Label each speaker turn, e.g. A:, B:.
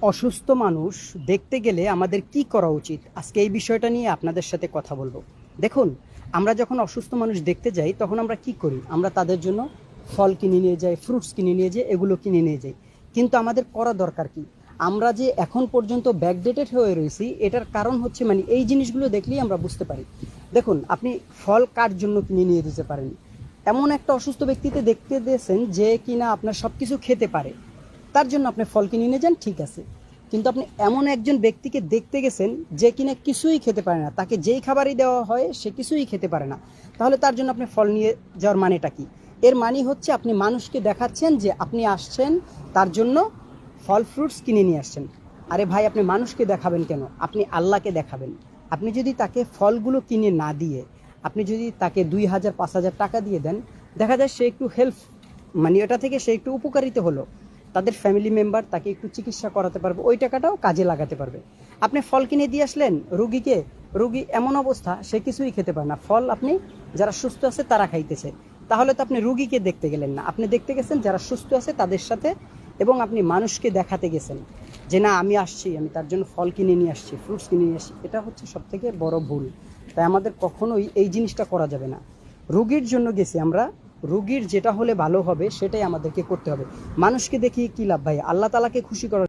A: অসুস্থ মানুষ দেখতে গেলে আমাদের কি করা উচিত? আজকে এই বিষয়টা নিয়ে আপনাদের সাথে কথা বলবো। দেখুন, আমরা যখন অসুস্থ মানুষ দেখতে যাই তখন আমরা কি করি? আমরা তাদের জন্য ফল কিনে নিয়ে যাই, ফ্রুটস কিনে নিয়ে যাই, এগুলো কিনে নিয়ে যাই। কিন্তু আমাদের করা দরকার কি? আমরা যে এখন পর্যন্ত ব্যাকডেটেড হয়ে রয়েছি, এটার কারণ হচ্ছে এই জিনিসগুলো দেখলেই আমরা বুঝতে পারি। দেখুন, আপনি ফল কার জন্য কিনে নিয়ে যেতে পারেন? এমন একটা অসুস্থ ব্যক্তিতে দেখতে দিয়েছেন যে কিনা আপনার সব কিছু খেতে পারে, তার জন্য আপনি ফল কিনে নিয়ে যান, ঠিক আছে। কিন্তু আপনি এমন একজন ব্যক্তিকে দেখতে গেছেন যে কিনা কিছুই খেতে পারে না, তাকে যেই খাবারই দেওয়া হয় সে কিছুই খেতে পারে না, তাহলে তার জন্য আপনি ফল নিয়ে যাওয়ার মানেটা কি? এর মানে হচ্ছে আপনি মানুষকে দেখাচ্ছেন যে আপনি আসছেন, তার জন্য ফল ফ্রুটস কিনে নিয়ে আসছেন। আরে ভাই, আপনি মানুষকে দেখাবেন কেন? আপনি আল্লাহকে দেখাবেন। আপনি যদি তাকে ফলগুলো কিনে না দিয়ে আপনি যদি তাকে 2,000 5,000 টাকা দিয়ে দেন, দেখা যায় সে একটু হেল্প, এটা থেকে সে একটু উপকারিত হলো, তাদের ফ্যামিলি মেম্বার তাকে একটু চিকিৎসা করাতে পারবে, ওই টাকাটাও কাজে লাগাতে পারবে। আপনি ফল কিনে দিয়ে আসলেন রুগীকে, রুগী এমন অবস্থা সে কিছুই খেতে পারে না, ফল আপনি যারা সুস্থ আছে তারা খাইতেছে, তাহলে তো আপনি রুগীকে দেখতে গেলেন না, আপনি দেখতে গেছেন যারা সুস্থ আছে তাদের সাথে, এবং আপনি মানুষকে দেখাতে গেছেন যে না আমি আসছি, আমি তার জন্য ফল কিনে নিয়ে আসছি, ফ্রুটস কিনে নিয়ে আসছি। এটা হচ্ছে সব থেকে বড় ভুল। তাই আমাদের কখনোই এই জিনিসটা করা যাবে না। রুগীর জন্য গেছি আমরা, রুগীর যেটা হলে ভালো হবে সেটাই আমাদেরকে করতে হবে। মানুষকে দেখিয়ে কি লাভ ভাই? আল্লাহ তাআলাকে খুশি করার